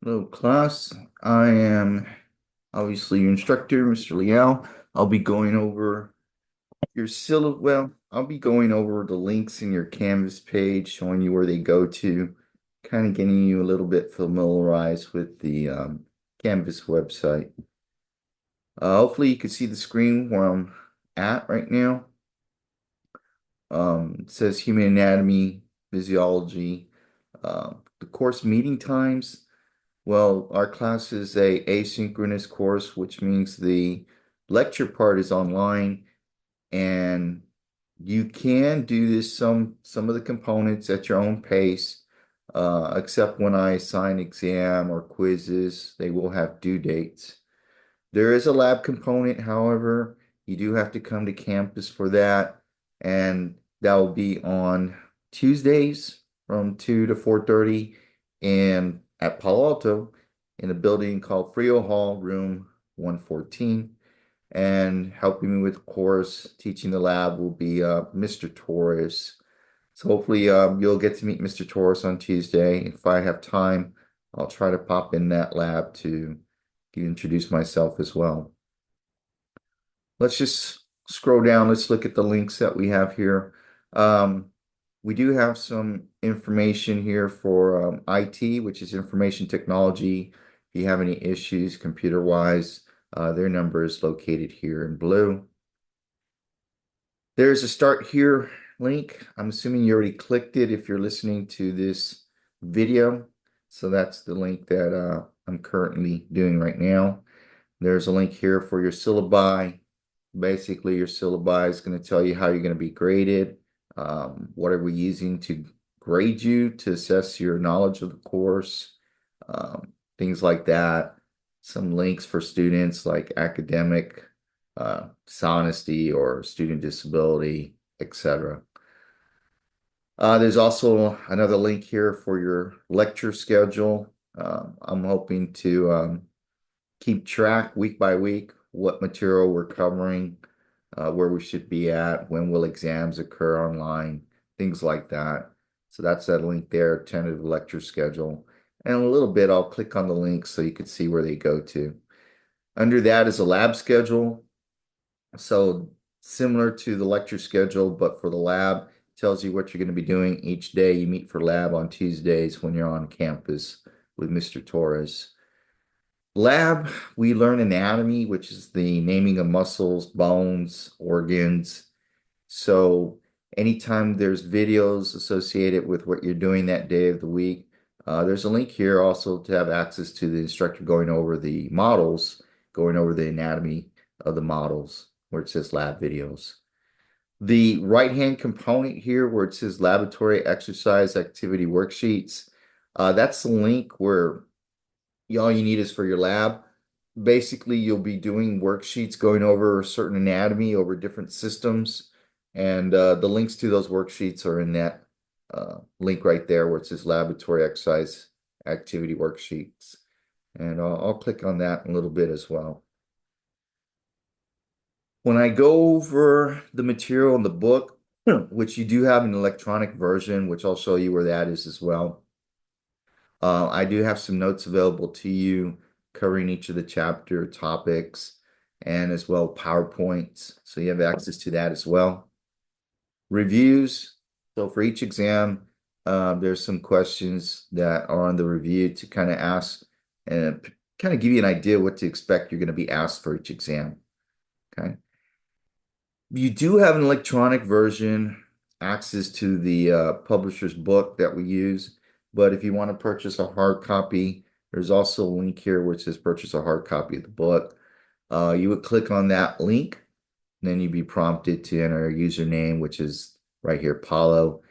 Hello, class. I am obviously your instructor, Mr. Liao. I'll be going over your syllabus. Well, I'll be going over the links in your Canvas page, showing you where they go to, kind of getting you a little bit familiarized with the Canvas website. Hopefully, you can see the screen where I'm at right now. It says Human Anatomy, Physiology, the course meeting times. Well, our class is a asynchronous course, which means the lecture part is online and you can do this some of the components at your own pace, except when I assign exam or quizzes, they will have due dates. There is a lab component, however, you do have to come to campus for that, and that will be on Tuesdays from 2 to 4:30 and at Palo Alto in a building called Frio Hall, room 114. And helping me with the course, teaching the lab will be Mr. Torres. So hopefully you'll get to meet Mr. Torres on Tuesday. If I have time, I'll try to pop in that lab to introduce myself as well. Let's just scroll down. Let's look at the links that we have here. Um, we do have some information here for IT, which is information technology. If you have any issues computer-wise, their number is located here in blue. There's a start here link. I'm assuming you already clicked it if you're listening to this video. So that's the link that I'm currently doing right now. There's a link here for your syllabi. Basically, your syllabi is going to tell you how you're going to be graded. What are we using to grade you to assess your knowledge of the course? Things like that. Some links for students like academic, dishonesty or student disability, etc. There's also another link here for your lecture schedule. I'm hoping to keep track week by week what material we're covering, where we should be at, when will exams occur online, things like that. So that's that link there, tentative lecture schedule. And in a little bit, I'll click on the link so you can see where they go to. Under that is a lab schedule. So similar to the lecture schedule, but for the lab, tells you what you're going to be doing each day. You meet for lab on Tuesdays when you're on campus with Mr. Torres. Lab, we learn anatomy, which is the naming of muscles, bones, organs. So anytime there's videos associated with what you're doing that day of the week, there's a link here also to have access to the instructor going over the models, going over the anatomy of the models, where it says lab videos. The right-hand component here where it says laboratory exercise activity worksheets, that's the link where all you need is for your lab. Basically, you'll be doing worksheets going over a certain anatomy over different systems, and the links to those worksheets are in that link right there where it says laboratory exercise activity worksheets. And I'll click on that in a little bit as well. When I go over the material in the book, which you do have an electronic version, which I'll show you where that is as well. I do have some notes available to you covering each of the chapter topics and as well PowerPoints. So you have access to that as well. Reviews. So for each exam, there's some questions that are on the review to kind of ask and kind of give you an idea what to expect you're going to be asked for each exam. Okay. You do have an electronic version, access to the publisher's book that we use. But if you want to purchase a hard copy, there's also a link here which says purchase a hard copy of the book. You would click on that link, and then you'd be prompted to enter a username, which is right here, Paulo.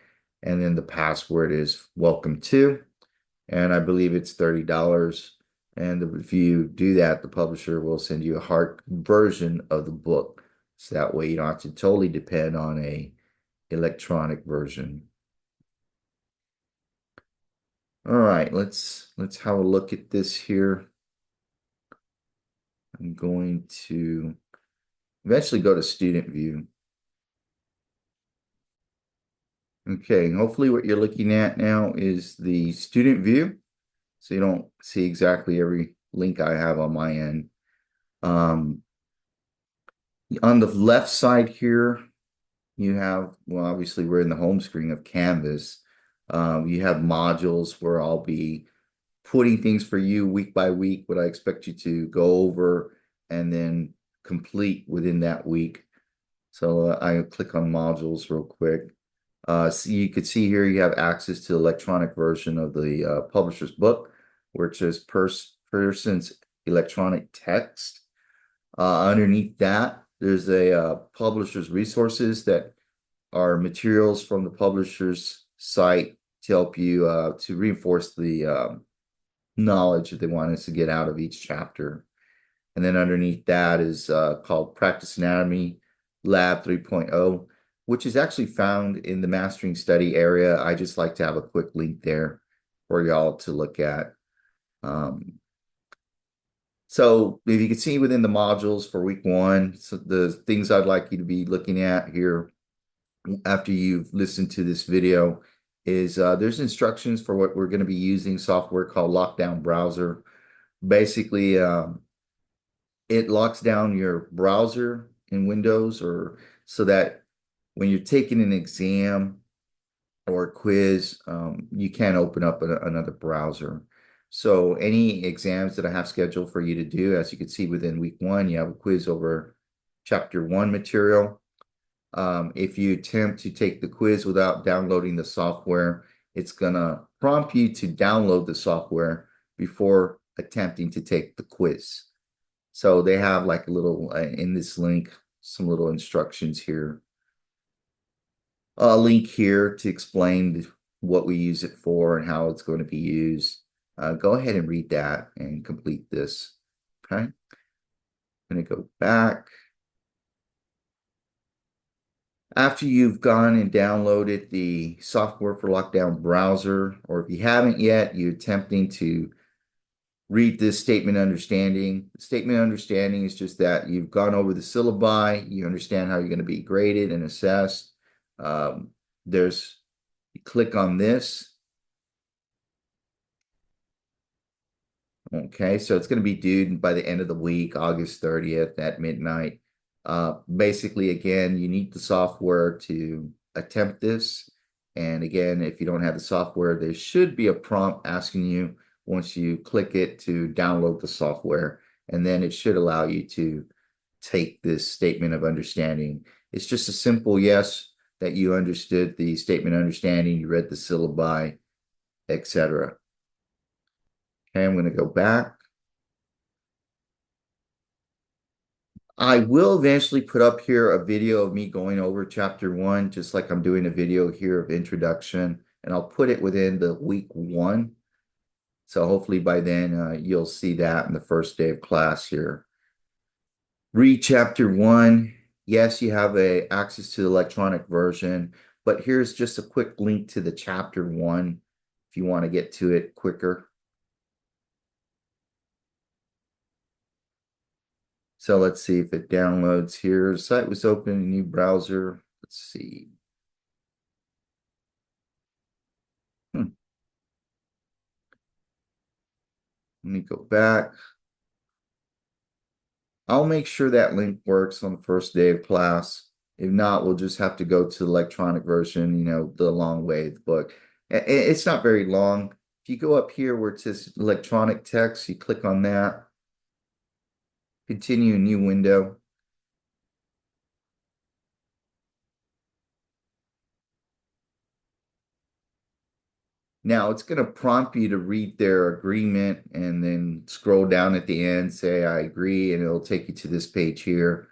And then the password is welcome to. And I believe it's $30. And if you do that, the publisher will send you a hard version of the book. So that way you don't have to totally depend on a electronic version. All right, let's have a look at this here. I'm going to eventually go to student view. Okay, hopefully what you're looking at now is the student view. so you don't see exactly every link I have on my end. Um, on the left side here, you have, well, obviously we're in the home screen of Canvas. You have modules where I'll be putting things for you week by week, what I expect you to go over and then complete within that week. So I click on modules real quick. So you could see here you have access to the electronic version of the publisher's book, which is person's electronic text. Underneath that, there's a publisher's resources that are materials from the publisher's site to help you to reinforce the knowledge that they want us to get out of each chapter. And then underneath that is called Practice Anatomy Lab 3.0, which is actually found in the Mastering Study area. I just like to have a quick link there for y'all to look at. So if you can see within the modules for week one, so the things I'd like you to be looking at here after you've listened to this video is there's instructions for what we're going to be using software called Lockdown Browser. Basically, it locks down your browser in Windows or so that when you're taking an exam or a quiz, you can't open up another browser. So any exams that I have scheduled for you to do, as you can see within week one, you have a quiz over chapter one material. If you attempt to take the quiz without downloading the software, it's gonna prompt you to download the software before attempting to take the quiz. So they have like a little in this link, some little instructions here. A link here to explain what we use it for and how it's going to be used. Go ahead and read that and complete this. Okay. I'm going to go back. After you've gone and downloaded the software for Lockdown Browser, or if you haven't yet, you're attempting to read this statement of understanding. The statement of understanding is just that you've gone over the syllabi, you understand how you're going to be graded and assessed. You click on this. Okay, so it's going to be due by the end of the week, August 30th at midnight. Basically, again, you need the software to attempt this. And again, if you don't have the software, there should be a prompt asking you once you click it to download the software. And then it should allow you to take this statement of understanding. It's just a simple yes that you understood the statement of understanding, you read the syllabi, etc. Okay, I'm going to go back. I will eventually put up here a video of me going over chapter one, just like I'm doing a video here of introduction, and I'll put it within the week one. So hopefully by then you'll see that in the first day of class here. Read chapter one. Yes, you have access to the electronic version, but here's just a quick link to the chapter one if you want to get to it quicker. So let's see if it downloads here. The site was open in a new browser. Let's see. Let me go back. I'll make sure that link works on the first day of class. If not, we'll just have to go to the electronic version, the long way of the book. It's not very long. If you go up here where it says electronic text, you click on that, continue a new window. Now it's going to prompt you to read their agreement and then scroll down at the end, say I agree, and it'll take you to this page here.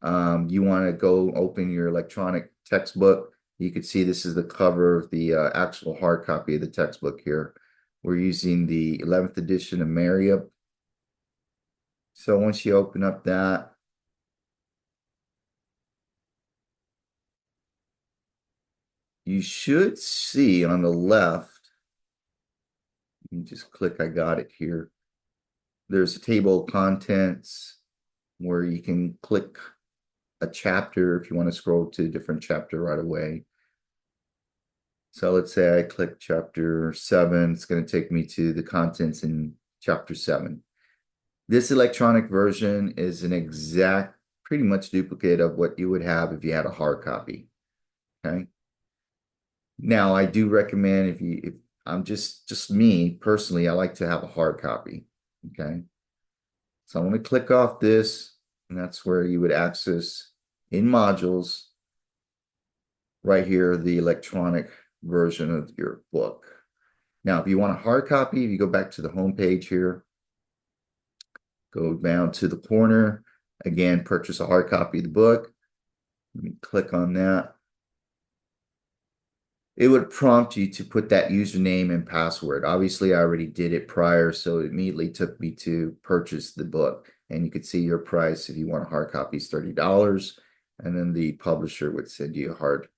You want to go open your electronic textbook. You can see this is the cover of the actual hard copy of the textbook here. We're using the 11th edition of Merriam. So once you open up that, you should see on the left, you just click, I got it here. There's a table of contents where you can click a chapter if you want to scroll to a different chapter right away. So let's say I click chapter 7. It's going to take me to the contents in chapter 7. This electronic version is an exact, pretty much duplicate of what you would have if you had a hard copy. Okay. Now I do recommend if I'm just me personally, I like to have a hard copy. Okay. So I'm going to click off this, and that's where you would access in modules right here, the electronic version of your book. Now, if you want a hard copy, if you go back to the home page here, go down to the corner, again, purchase a hard copy of the book. Let me click on that. It would prompt you to put that username and password. Obviously, I already did it prior, so it immediately took me to purchase the book. And you could see your price if you want a hard copy is $30. And then the publisher would send you a hard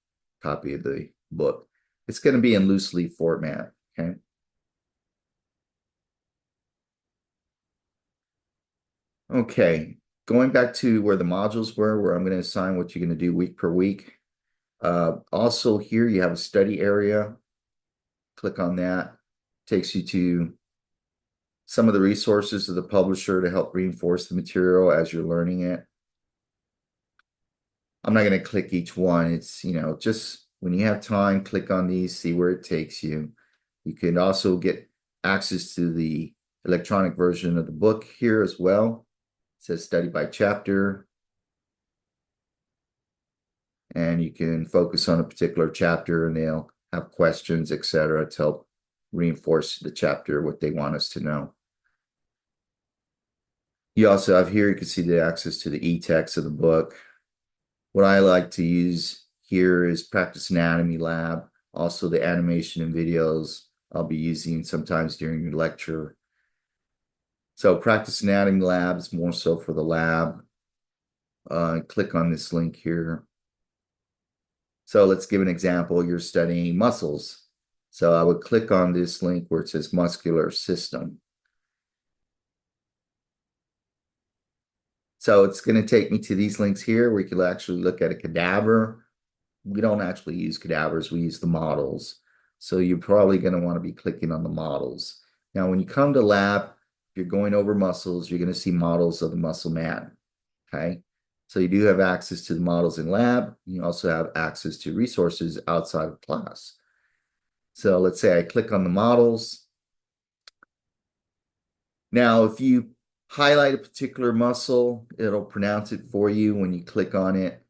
copy of the book. It's going to be in loose leaf format, okay? Okay, going back to where the modules were, where I'm going to assign what you're going to do week per week. Also here you have a study area. Click on that. Takes you to some of the resources of the publisher to help reinforce the material as you're learning it. I'm not going to click each one. It's, just when you have time, click on these, see where it takes you. You can also get access to the electronic version of the book here as well. It says study by chapter. And you can focus on a particular chapter and they'll have questions, etc., to help reinforce the chapter, what they want us to know. You also have here, you can see the access to the e-text of the book. What I like to use here is Practice Anatomy Lab, also the animation and videos I'll be using sometimes during your lecture. So Practice Anatomy Lab is more so for the lab. Click on this link here. So let's give an example. You're studying muscles. So I would click on this link where it says muscular system. So it's going to take me to these links here where you can actually look at a cadaver. We don't actually use cadavers, we use the models. So you're probably going to want to be clicking on the models. Now, when you come to lab, if you're going over muscles, you're going to see models of the muscle man. Okay. So you do have access to the models in lab. You also have access to resources outside of class. So let's say I click on the models. Now, if you highlight a particular muscle, it'll pronounce it for you when you click on it.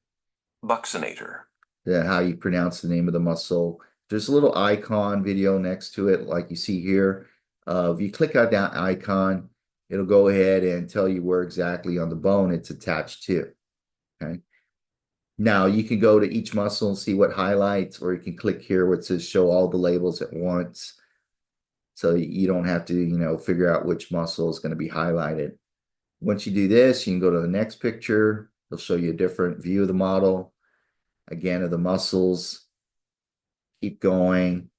Buccinator. How you pronounce the name of the muscle. There's a little icon video next to it, like you see here. If you click on that icon, it'll go ahead and tell you where exactly on the bone it's attached to. Okay. Now you can go to each muscle and see what highlights, or you can click here where it says show all the labels at once. So you don't have to, figure out which muscle is going to be highlighted. Once you do this, you can go to the next picture. It'll show you a different view of the model, again, of the muscles. Keep going,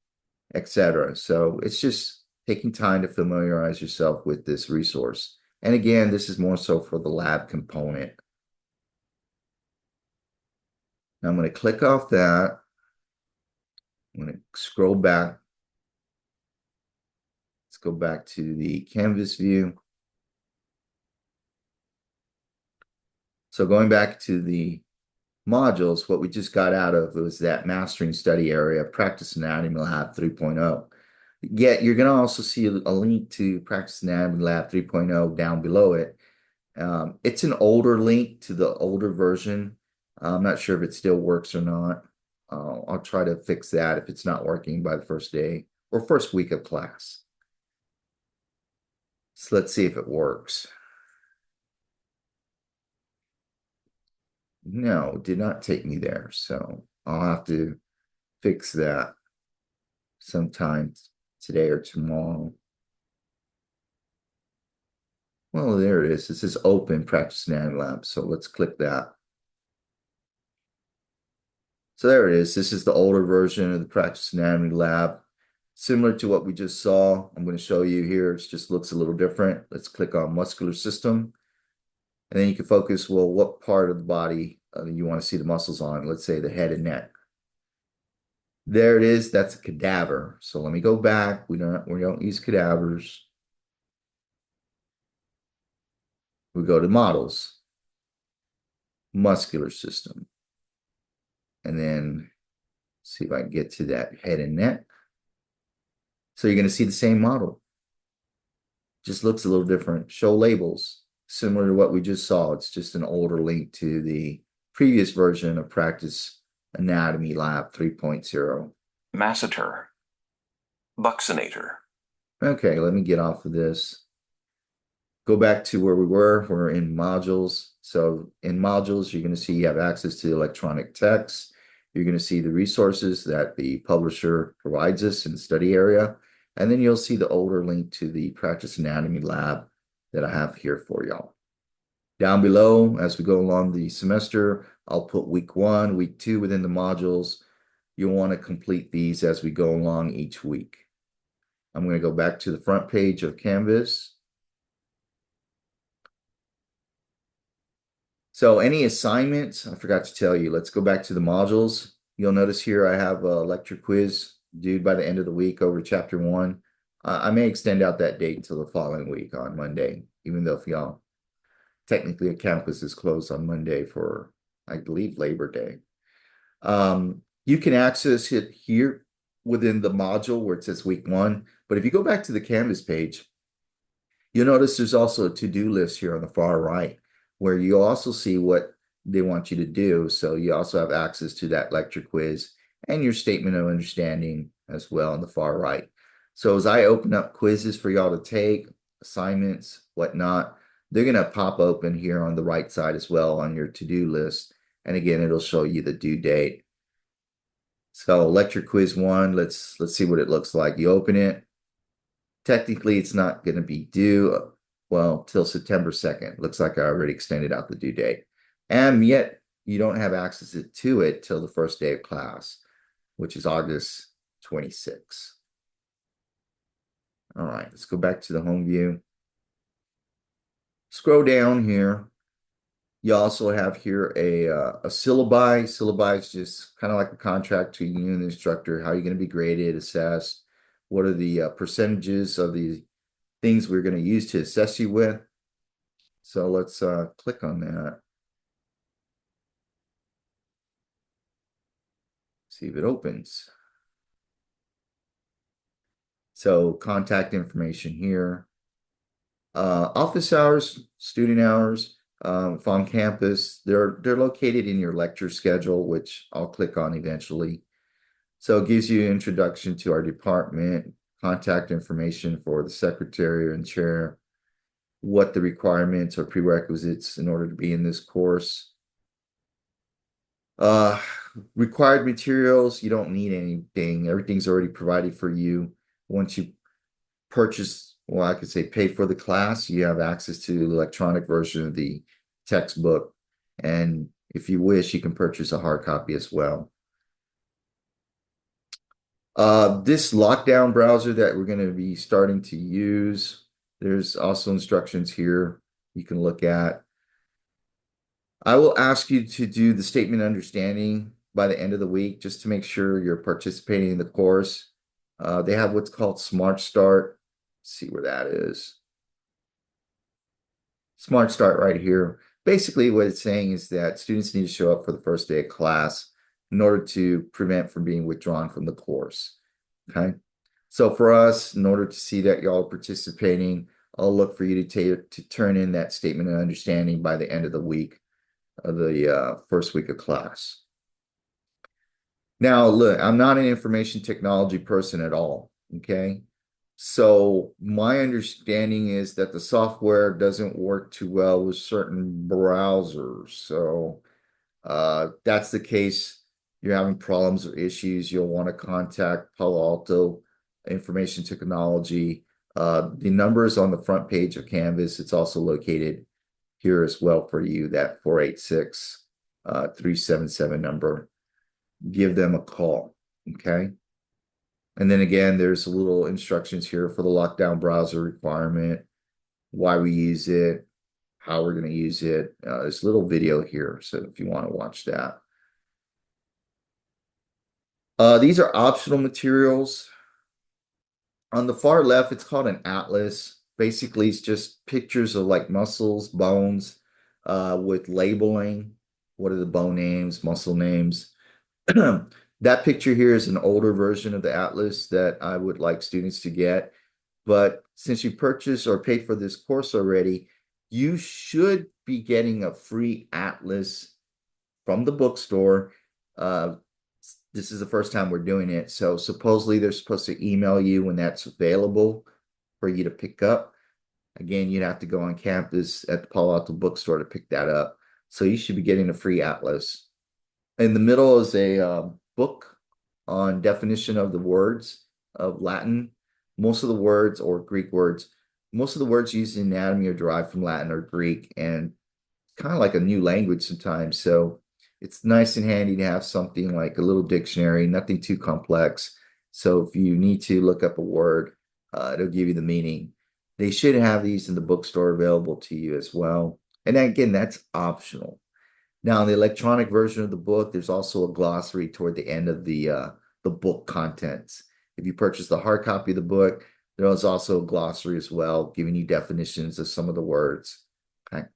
etc. So it's just taking time to familiarize yourself with this resource. And again, this is more so for the lab component. Now I'm going to click off that. I'm going to scroll back. Let's go back to the Canvas view. So going back to the modules, what we just got out of was that mastering study area, Practice Anatomy Lab 3.0. Yet you're going to also see a link to Practice Anatomy Lab 3.0 down below it. It's an older link to the older version. I'm not sure if it still works or not. I'll try to fix that if it's not working by the first day or first week of class. So let's see if it works. No, it did not take me there. So I'll have to fix that sometime today or tomorrow. Well, there it is. This is open Practice Anatomy Lab. So let's click that. So there it is. This is the older version of the Practice Anatomy Lab. Similar to what we just saw, I'm going to show you here. It just looks a little different. Let's click on muscular system. And then you can focus, well, what part of the body you want to see the muscles on? Let's say the head and neck. There it is. That's a cadaver. So let me go back. We don't use cadavers. We go to models, muscular system, and then see if I can get to that head and neck. So you're going to see the same model. Just looks a little different. Show labels, similar to what we just saw. It's just an older link to the previous version of Practice Anatomy Lab 3.0. Masseter. Buccinator. Okay, let me get off of this. Go back to where we were. We're in modules. So in modules, you're going to see you have access to electronic text. You're going to see the resources that the publisher provides us in the study area. And then you'll see the older link to the Practice Anatomy Lab that I have here for y'all. Down below, as we go along the semester, I'll put week 1, week 2 within the modules. You'll want to complete these as we go along each week. I'm going to go back to the front page of Canvas. So any assignments, I forgot to tell you, let's go back to the modules. You'll notice here I have a lecture quiz due by the end of the week over chapter 1. I may extend out that date until the following week on Monday, even though if y'all technically a campus is closed on Monday for, I believe, Labor Day. You can access it here within the module where it says week 1. But if you go back to the Canvas page, you'll notice there's also a to-do list here on the far right, where you'll also see what they want you to do. So you also have access to that lecture quiz and your statement of understanding as well on the far right. So as I open up quizzes for y'all to take, assignments, whatnot, they're going to pop open here on the right side as well on your to-do list. And again, it'll show you the due date. So lecture quiz 1, let's see what it looks like. You open it. Technically, it's not going to be due, well, till September 2nd. Looks like I already extended out the due date. And yet, you don't have access to it till the first day of class, which is August 26th. All right, let's go back to the home view. Scroll down here. You also have here a syllabi. Syllabi is just kind of like a contract to you and the instructor, how you're going to be graded, assessed, what are the percentages of the things we're going to use to assess you with. So let's click on that. See if it opens. So contact information here. Office hours, student hours, if on campus, they're located in your lecture schedule, which I'll click on eventually. So it gives you an introduction to our department, contact information for the secretary and chair, what the requirements or prerequisites in order to be in this course. Required materials, you don't need anything. Everything's already provided for you. Once you purchase, well, I could say pay for the class, you have access to the electronic version of the textbook. And if you wish, you can purchase a hard copy as well. This lockdown browser that we're going to be starting to use, there's also instructions here you can look at. I will ask you to do the statement of understanding by the end of the week just to make sure you're participating in the course. They have what's called Smart Start. Let's see where that is. Smart Start right here. Basically, what it's saying is that students need to show up for the first day of class in order to prevent from being withdrawn from the course. Okay. So for us, in order to see that y'all are participating, I'll look for you to turn in that statement of understanding by the end of the week of the first week of class. Now, look, I'm not an information technology person at all, okay? So my understanding is that the software doesn't work too well with certain browsers. So that's the case. You're having problems or issues, you'll want to contact Palo Alto Information Technology. The number is on the front page of Canvas. It's also located here as well for you, that 486-377 number. Give them a call, okay? And then again, there's a little instructions here for the lockdown browser requirement, why we use it, how we're going to use it. There's a little video here, so if you want to watch that. These are optional materials. On the far left, it's called an atlas. Basically, it's just pictures of like muscles, bones, with labeling. What are the bone names, muscle names? That picture here is an older version of the atlas that I would like students to get. But since you purchased or paid for this course already, you should be getting a free atlas from the bookstore. Uh, this is the first time we're doing it. So supposedly they're supposed to email you when that's available for you to pick up. Again, you'd have to go on campus at the Palo Alto bookstore to pick that up. So you should be getting a free atlas. In the middle is a book on definition of the words of Latin. Most of the words or Greek words, most of the words used in anatomy are derived from Latin or Greek, and kind of like a new language sometimes. So it's nice and handy to have something like a little dictionary, nothing too complex. So if you need to look up a word, it'll give you the meaning. They should have these in the bookstore available to you as well. And again, that's optional. Now, in the electronic version of the book, there's also a glossary toward the end of the book contents. If you purchase the hard copy of the book, there is also a glossary as well, giving you definitions of some of the words. Okay.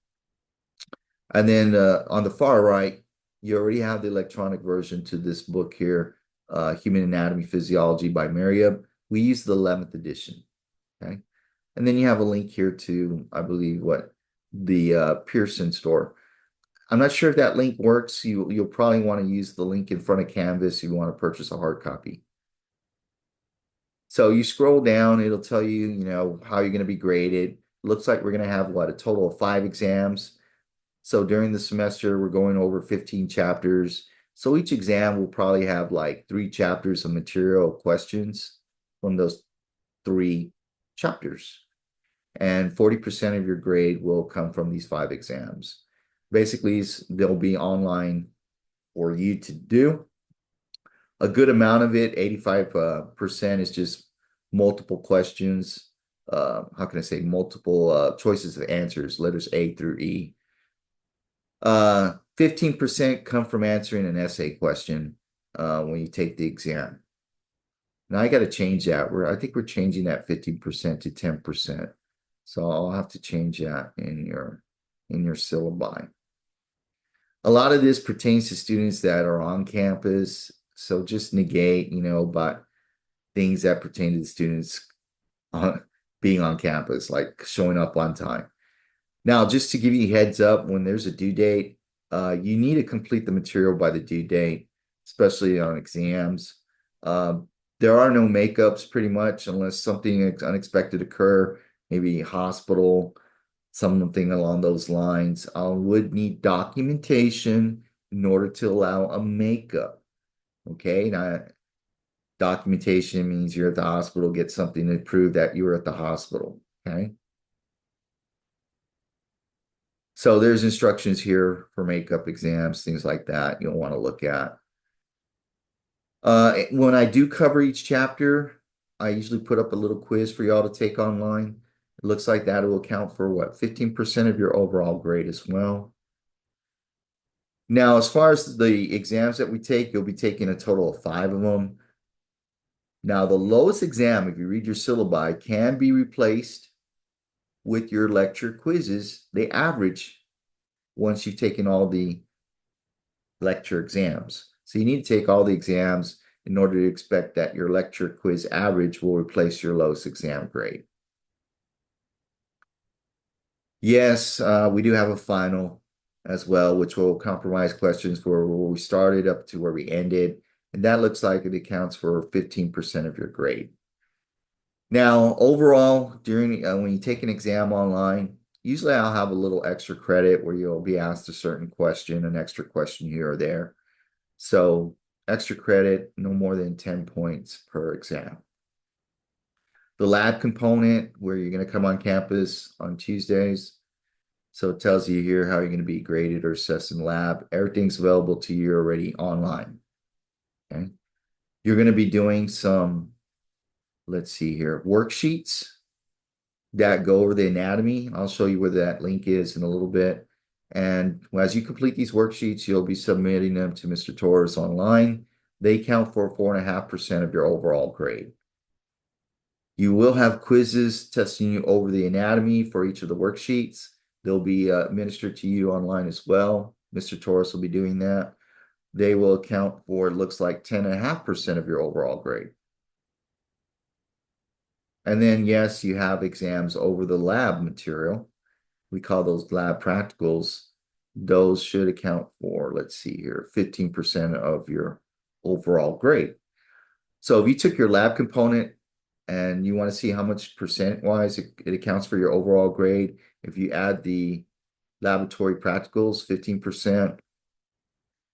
And then on the far right, you already have the electronic version to this book here, Human Anatomy Physiology by Marieb. We use the 11th edition. Okay. And then you have a link here to, I believe, what the Pearson store. I'm not sure if that link works. You'll probably want to use the link in front of Canvas if you want to purchase a hard copy. So you scroll down, it'll tell you, how you're going to be graded. Looks like we're going to have what, a total of 5 exams. So during the semester, we're going over 15 chapters. So each exam will probably have like 3 chapters of material questions from those 3 chapters. And 40% of your grade will come from these 5 exams. Basically, they'll be online for you to do. A good amount of it, 85%, is just multiple questions. How can I say multiple choices of answers, letters A through E. 15% come from answering an essay question when you take the exam. Now I got to change that. I think we're changing that 15% to 10%. So I'll have to change that in your syllabi. A lot of this pertains to students that are on campus. So just negate, but things that pertain to the students being on campus, like showing up on time. Now, just to give you a heads up, when there's a due date, you need to complete the material by the due date, especially on exams. There are no makeups pretty much unless something unexpected occur, maybe hospital, something along those lines. I would need documentation in order to allow a makeup. Okay, now documentation means you're at the hospital, get something to prove that you were at the hospital. Okay. So there's instructions here for makeup exams, things like that you'll want to look at. When I do cover each chapter, I usually put up a little quiz for y'all to take online. It looks like that will account for what, 15% of your overall grade as well. Now, as far as the exams that we take, you'll be taking a total of 5 of them. Now, the lowest exam, if you read your syllabi, can be replaced with your lecture quizzes. They average once you've taken all the lecture exams. So you need to take all the exams in order to expect that your lecture quiz average will replace your lowest exam grade. Yes, we do have a final as well, which will compromise questions for where we started up to where we ended. And that looks like it accounts for 15% of your grade. Now, overall, during when you take an exam online, usually I'll have a little extra credit where you'll be asked a certain question, an extra question here or there. So extra credit, no more than 10 points per exam. The lab component, where you're going to come on campus on Tuesdays. So it tells you here how you're going to be graded or assessed in lab. Everything's available to you already online. Okay. You're going to be doing some, let's see here, worksheets that go over the anatomy. I'll show you where that link is in a little bit. And as you complete these worksheets, you'll be submitting them to Mr. Torres online. They count for 4.5% of your overall grade. You will have quizzes testing you over the anatomy for each of the worksheets. They'll be administered to you online as well. Mr. Torres will be doing that. They will account for, it looks like, 10.5% of your overall grade. And then, yes, you have exams over the lab material. We call those lab practicals. Those should account for, let's see here, 15% of your overall grade. So if you took your lab component and you want to see how much percent-wise it accounts for your overall grade, if you add the laboratory practicals, 15%,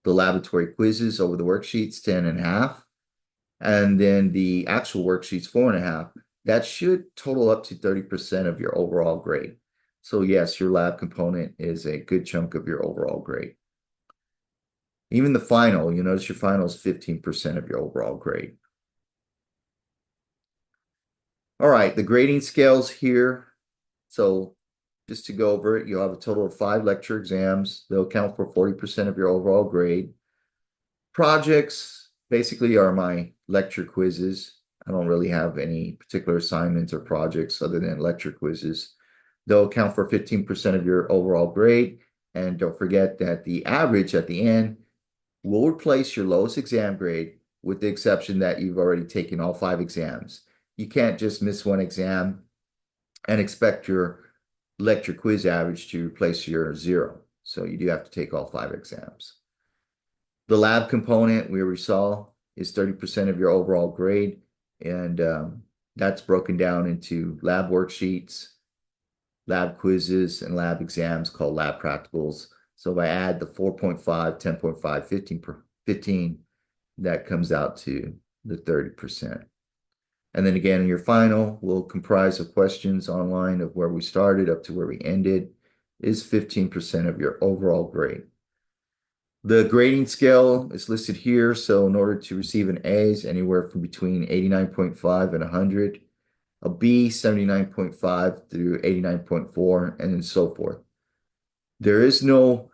the laboratory quizzes over the worksheets, 10.5, and then the actual worksheets, 4.5, that should total up to 30% of your overall grade. So yes, your lab component is a good chunk of your overall grade. Even the final, you notice your final is 15% of your overall grade. All right, the grading scales here. So just to go over it, you'll have a total of 5 lecture exams. They'll account for 40% of your overall grade. Projects basically are my lecture quizzes. I don't really have any particular assignments or projects other than lecture quizzes. They'll account for 15% of your overall grade. And don't forget that the average at the end will replace your lowest exam grade, with the exception that you've already taken all 5 exams. You can't just miss one exam and expect your lecture quiz average to replace your 0. So you do have to take all 5 exams. The lab component we already saw is 30% of your overall grade, and that's broken down into lab worksheets, lab quizzes, and lab exams called lab practicals. So if I add the 4.5, 10.5, 15, that comes out to the 30%. And then again, your final will comprise of questions online of where we started up to where we ended, is 15% of your overall grade. The grading scale is listed here. So in order to receive an A is anywhere from between 89.5 and 100, a B 79.5 through 89.4, and then so forth. There is no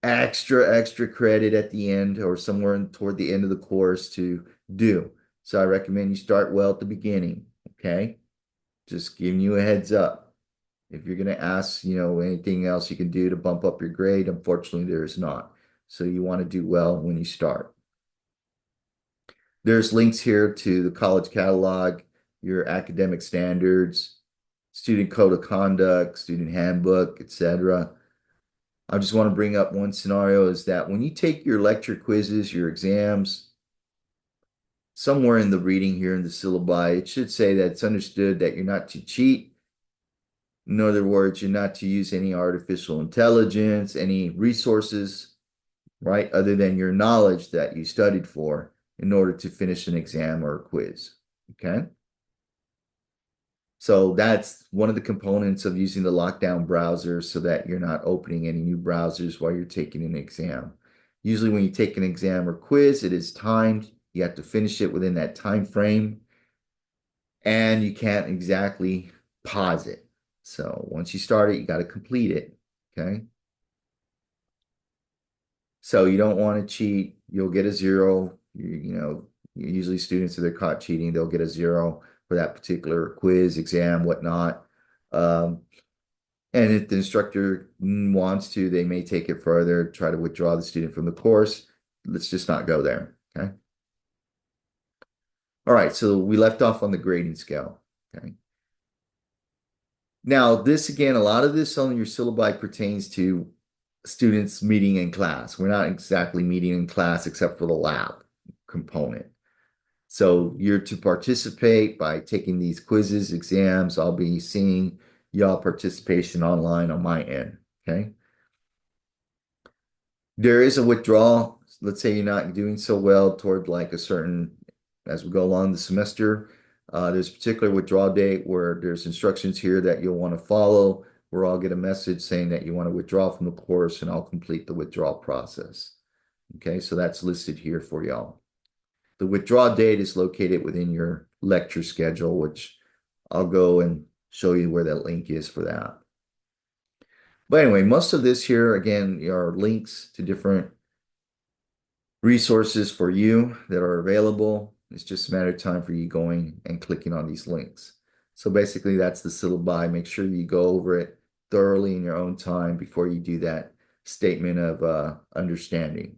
extra credit at the end or somewhere toward the end of the course to do. So I recommend you start well at the beginning, okay? Just giving you a heads up. If you're going to ask, anything else you can do to bump up your grade, unfortunately, there is not. So you want to do well when you start. There's links here to the college catalog, your academic standards, student code of conduct, student handbook, etc. I just want to bring up one scenario is that when you take your lecture quizzes, your exams, somewhere in the reading here in the syllabi, it should say that it's understood that you're not to cheat. In other words, you're not to use any artificial intelligence, any resources, right, other than your knowledge that you studied for in order to finish an exam or a quiz, okay? So that's one of the components of using the lockdown browser so that you're not opening any new browsers while you're taking an exam. Usually when you take an exam or quiz, it is timed. You have to finish it within that time frame, and you can't exactly pause it. So once you start it, you got to complete it, okay? So you don't want to cheat. You'll get a 0. Usually students, if they're caught cheating, they'll get a 0 for that particular quiz, exam, whatnot. And if the instructor wants to, they may take it further, try to withdraw the student from the course. Let's just not go there, okay? All right, so we left off on the grading scale, okay? Now, this again, a lot of this on your syllabi pertains to students meeting in class. We're not exactly meeting in class except for the lab component. So you're to participate by taking these quizzes, exams. I'll be seeing y'all participation online on my end, okay? There is a withdrawal. Let's say you're not doing so well toward like a certain, as we go along the semester, there's a particular withdrawal date where there's instructions here that you'll want to follow, where I'll get a message saying that you want to withdraw from the course, and I'll complete the withdrawal process. Okay, so that's listed here for y'all. The withdrawal date is located within your lecture schedule, which I'll go and show you where that link is for that. But anyway, most of this here, again, are links to different resources for you that are available. It's just a matter of time for you going and clicking on these links. So basically that's the syllabi. Make sure you go over it thoroughly in your own time before you do that statement of understanding.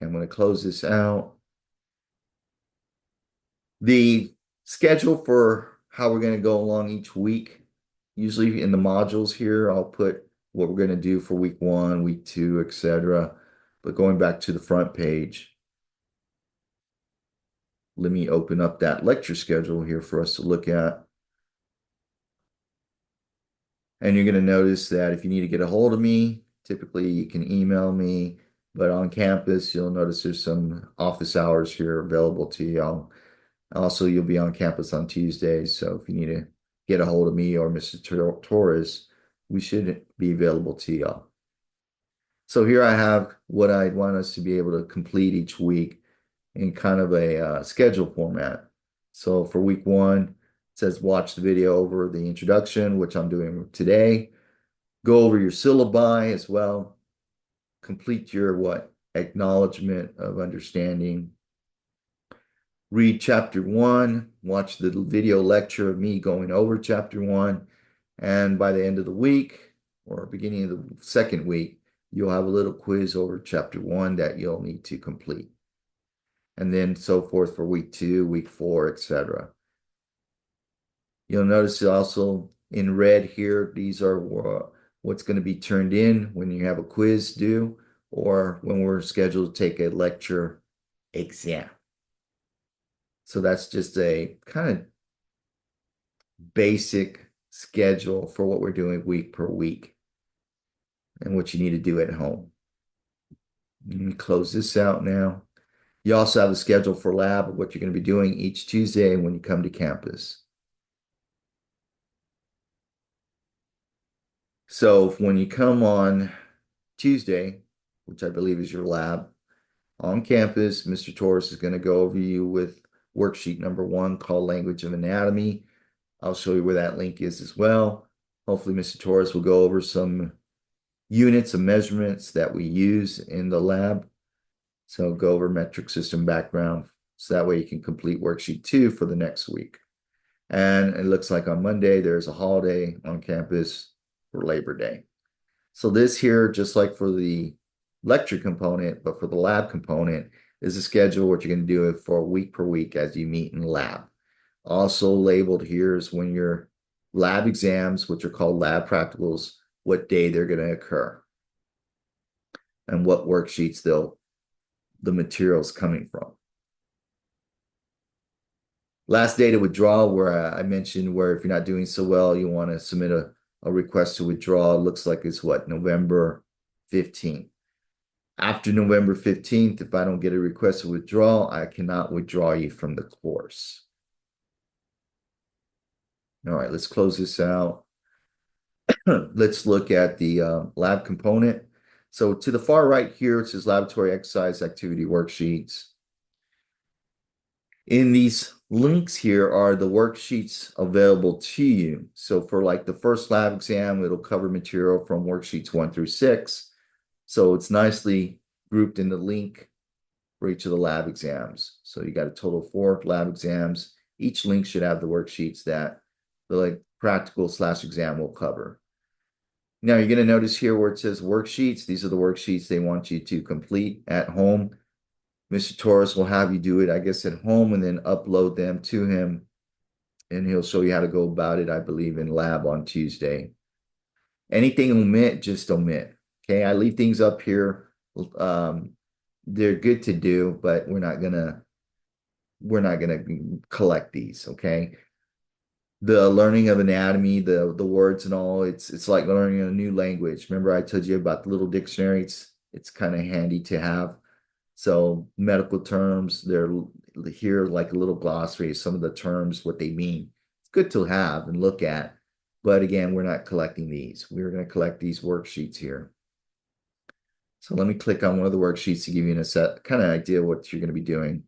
I'm going to close this out. The schedule for how we're going to go along each week, usually in the modules here, I'll put what we're going to do for week 1, week 2, etc. But going back to the front page, let me open up that lecture schedule here for us to look at. And you're going to notice that if you need to get a hold of me, typically you can email me, but on campus, you'll notice there's some office hours here available to you. Also, you'll be on campus on Tuesdays, so if you need to get a hold of me or Mr. Torres, we should be available to y'all. So here I have what I want us to be able to complete each week in kind of a schedule format. So for week 1, it says watch the video over the introduction, which I'm doing today. Go over your syllabi as well. Complete your acknowledgement of understanding. Read chapter 1, watch the video lecture of me going over chapter 1, and by the end of the week or beginning of the second week, you'll have a little quiz over chapter 1 that you'll need to complete. And then so forth for week 2, week 4, etc. You'll notice also in red here, these are what's going to be turned in when you have a quiz due or when we're scheduled to take a lecture exam. So that's just a kind of basic schedule for what we're doing week per week and what you need to do at home. Let me close this out now. You also have a schedule for lab of what you're going to be doing each Tuesday when you come to campus. So when you come on Tuesday, which I believe is your lab, on campus, Mr. Torres is going to go over you with worksheet number 1 called Language of Anatomy. I'll show you where that link is as well. Hopefully, Mr. Torres will go over some units of measurements that we use in the lab. So go over metric system background. So that way you can complete worksheet 2 for the next week. And it looks like on Monday, there's a holiday on campus for Labor Day. So this here, just like for the lecture component, but for the lab component, is a schedule what you're going to do it for week per week as you meet in lab. Also labeled here is when your lab exams, which are called lab practicals, what day they're going to occur and what worksheets the material's coming from. Last day to withdraw, where I mentioned where if you're not doing so well, you want to submit a request to withdraw. It looks like it's November 15th. After November 15th, if I don't get a request to withdraw, I cannot withdraw you from the course. All right, let's close this out. Let's look at the lab component. So to the far right here, it says laboratory exercise activity worksheets. In these links here are the worksheets available to you. So for like the first lab exam, it'll cover material from worksheets 1 through 6. So it's nicely grouped in the link for each of the lab exams. So you got a total of 4 lab exams. Each link should have the worksheets that the practical/exam will cover. Now you're going to notice here where it says worksheets. These are the worksheets they want you to complete at home. Mr. Torres will have you do it, I guess, at home and then upload them to him. And he'll show you how to go about it, I believe, in lab on Tuesday. Anything omit, just omit. Okay, I leave things up here. They're good to do, but we're not gonna collect these, okay? The learning of anatomy, the words and all, it's like learning a new language. Remember I told you about the little dictionaries? It's kind of handy to have. So medical terms, they're here like a little glossary, some of the terms, what they mean. It's good to have and look at. But again, we're not collecting these. We're going to collect these worksheets here. So let me click on one of the worksheets to give you a kind of idea what you're going to be doing.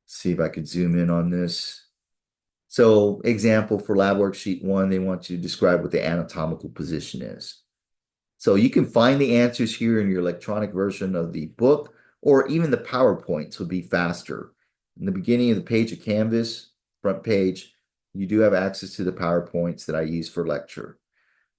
See if I could zoom in on this. So example for lab worksheet 1, they want you to describe what the anatomical position is. So you can find the answers here in your electronic version of the book, or even the PowerPoints would be faster. In the beginning of the page of Canvas, front page, you do have access to the PowerPoints that I use for lecture.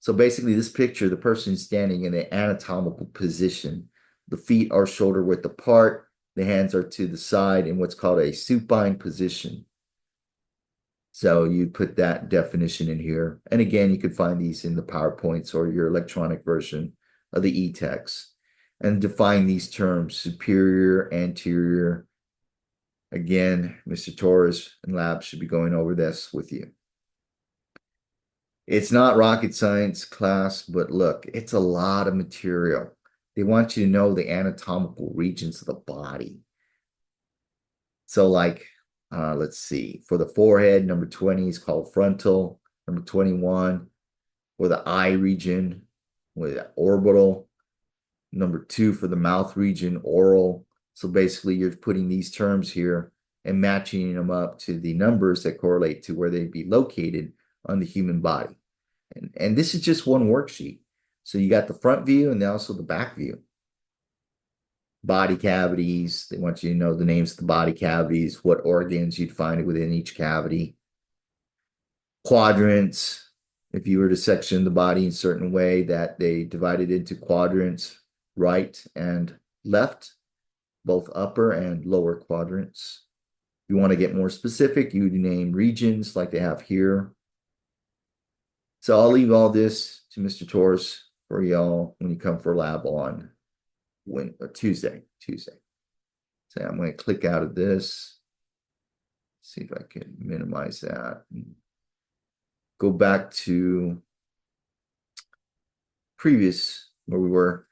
So basically this picture, the person is standing in an anatomical position. The feet are shoulder width apart. The hands are to the side in what's called a supine position. So you put that definition in here. And again, you could find these in the PowerPoints or your electronic version of the e-text. And define these terms, superior, anterior. Again, Mr. Torres and Lab should be going over this with you. It's not rocket science class, but look, it's a lot of material. They want you to know the anatomical regions of the body. So like, let's see, for the forehead, number 20 is called frontal. Number 21, for the eye region, with orbital. Number 2 for the mouth region, oral. So basically you're putting these terms here and matching them up to the numbers that correlate to where they'd be located on the human body. And this is just one worksheet. So you got the front view and also the back view. Body cavities, they want you to know the names of the body cavities, what organs you'd find within each cavity. Quadrants, if you were to section the body in a certain way that they divided into quadrants, right and left, both upper and lower quadrants. If you want to get more specific, you would name regions like they have here. So I'll leave all this to Mr. Torres for y'all when you come for lab on Tuesday. So I'm going to click out of this. See if I can minimize that. Go back to previous where we were.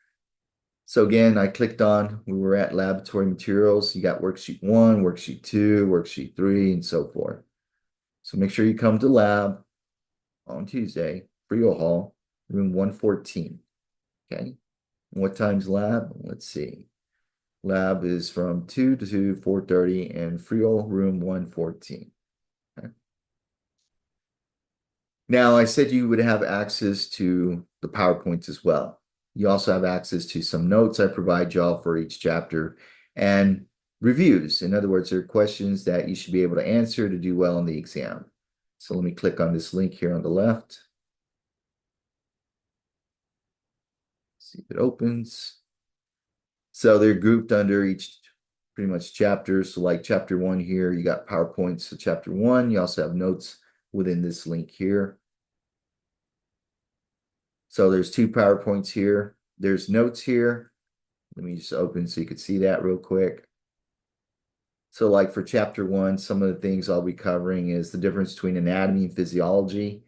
So again, I clicked on, we were at laboratory materials. You got worksheet 1, worksheet 2, worksheet 3, and so forth. So make sure you come to lab on Tuesday, Frio Hall, room 114. Okay. What time's lab? Let's see. Lab is from 2 to 4:30 and Frio room 114. Okay. Now, I said you would have access to the PowerPoints as well. You also have access to some notes I provide y'all for each chapter and reviews. In other words, there are questions that you should be able to answer to do well in the exam. So let me click on this link here on the left. See if it opens. So they're grouped under each pretty much chapter. So like chapter 1 here, you got PowerPoints to chapter 1. You also have notes within this link here. So there's 2 PowerPoints here. There's notes here. Let me just open so you could see that real quick. So like for chapter 1, some of the things I'll be covering is the difference between anatomy and physiology.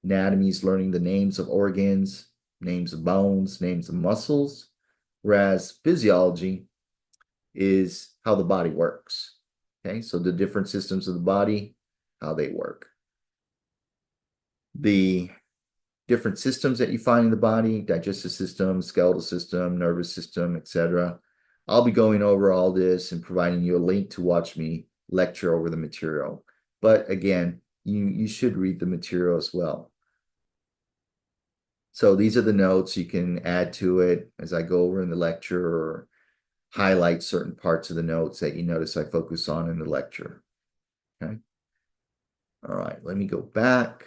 Anatomy is learning the names of organs, names of bones, names of muscles, whereas physiology is how the body works. Okay, so the different systems of the body, how they work. The different systems that you find in the body, digestive system, skeletal system, nervous system, etc. I'll be going over all this and providing you a link to watch me lecture over the material. But again, you should read the material as well. So these are the notes you can add to it as I go over in the lecture or highlight certain parts of the notes that you notice I focus on in the lecture. Okay. All right, let me go back.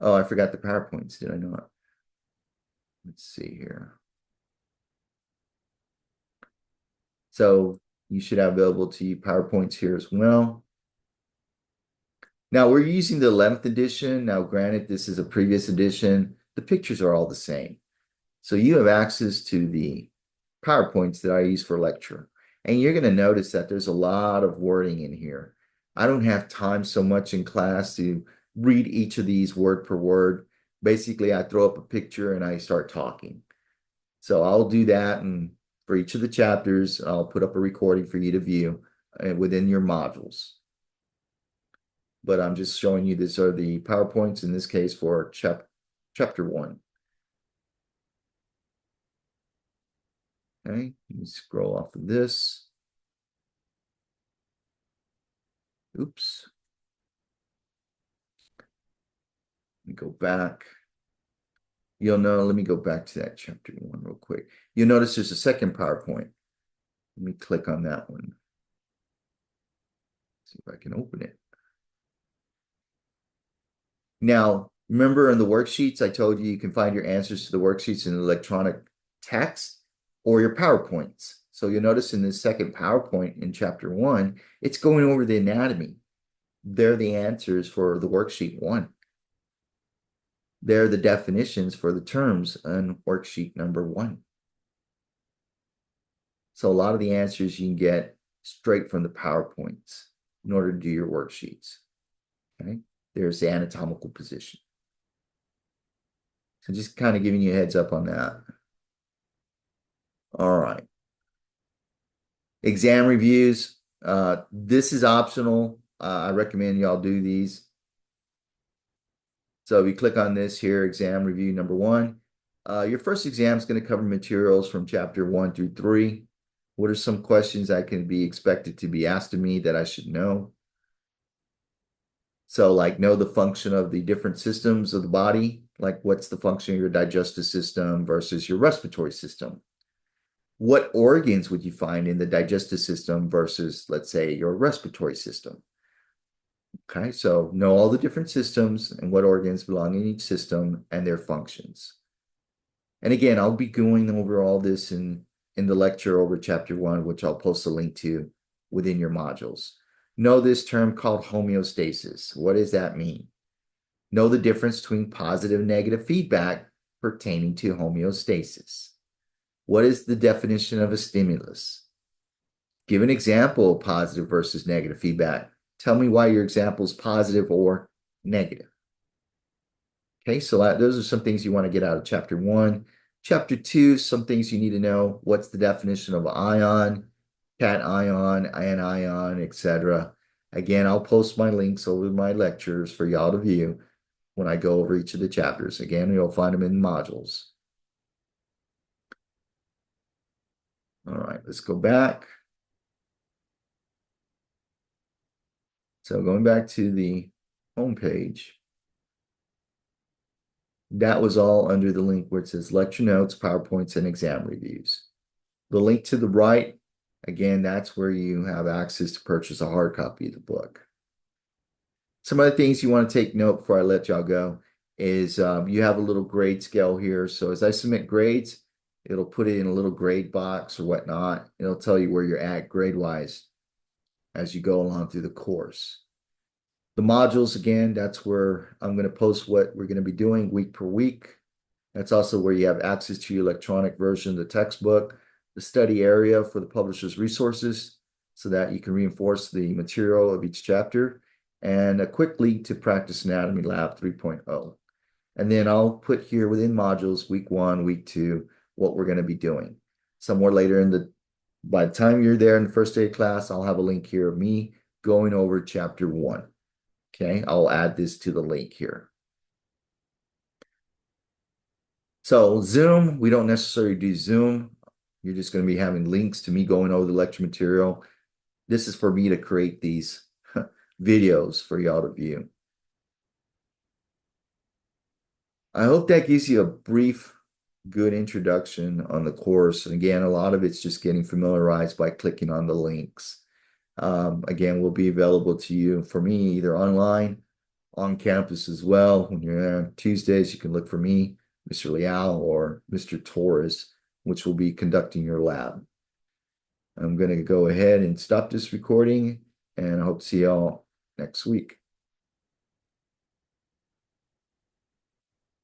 Oh, I forgot the PowerPoints, did I not? Let's see here. So you should have available to you PowerPoints here as well. Now we're using the 11th edition. Now, granted, this is a previous edition. The pictures are all the same. So you have access to the PowerPoints that I use for lecture. And you're going to notice that there's a lot of wording in here. I don't have time so much in class to read each of these word per word. Basically, I throw up a picture and I start talking. So I'll do that, and for each of the chapters, I'll put up a recording for you to view within your modules. But I'm just showing you these are the PowerPoints in this case for chapter 1. Okay, let me scroll off of this. Oops. Go back. You'll know, let me go back to that chapter 1 real quick. You'll notice there's a second PowerPoint. Let me click on that one. See if I can open it. Now, remember in the worksheets, I told you you can find your answers to the worksheets in electronic text or your PowerPoints. So you'll notice in this second PowerPoint in chapter 1, it's going over the anatomy. They're the answers for the worksheet 1. They're the definitions for the terms on worksheet number 1. So a lot of the answers you can get straight from the PowerPoints in order to do your worksheets. Okay, there's the anatomical position. So just kind of giving you a heads up on that. All right. Exam reviews. This is optional. I recommend y'all do these. So if you click on this here, exam review number 1, your first exam is going to cover materials from chapter 1 through 3. What are some questions that can be expected to be asked of me that I should know? So like know the function of the different systems of the body, like what's the function of your digestive system versus your respiratory system? What organs would you find in the digestive system versus, let's say, your respiratory system? Okay, so know all the different systems and what organs belong in each system and their functions. And again, I'll be going over all this in the lecture over chapter 1, which I'll post a link to within your modules. Know this term called homeostasis. What does that mean? Know the difference between positive and negative feedback pertaining to homeostasis. What is the definition of a stimulus? Give an example of positive versus negative feedback. Tell me why your example is positive or negative. Okay, so those are some things you want to get out of chapter 1. Chapter 2, some things you need to know. What's the definition of ion, cation, anion, etc. Again, I'll post my links over my lectures for y'all to view when I go over each of the chapters. Again, you'll find them in modules. All right, let's go back. So going back to the home page, that was all under the link where it says lecture notes, PowerPoints, and exam reviews. The link to the right, again, that's where you have access to purchase a hard copy of the book. Some other things you want to take note before I let y'all go is you have a little grade scale here. So as I submit grades, it'll put it in a little grade box or whatnot. It'll tell you where you're at grade-wise as you go along through the course. The modules, again, that's where I'm going to post what we're going to be doing week per week. That's also where you have access to your electronic version of the textbook, the study area for the publisher's resources, so that you can reinforce the material of each chapter, and a quick link to Practice Anatomy Lab 3.0. And then I'll put here within modules, week 1, week 2, what we're going to be doing. Somewhere later by the time you're there in the first day of class, I'll have a link here of me going over chapter 1. Okay, I'll add this to the link here. So Zoom, we don't necessarily do Zoom. You're just going to be having links to me going over the lecture material. This is for me to create these videos for y'all to view. I hope that gives you a brief, good introduction on the course. And again, a lot of it's just getting familiarized by clicking on the links. Again, will be available to you for me either online, on campus as well. When you're there on Tuesdays, you can look for me, Mr. Leal, or Mr. Torres, which will be conducting your lab. I'm going to go ahead and stop this recording, and I hope to see y'all next week.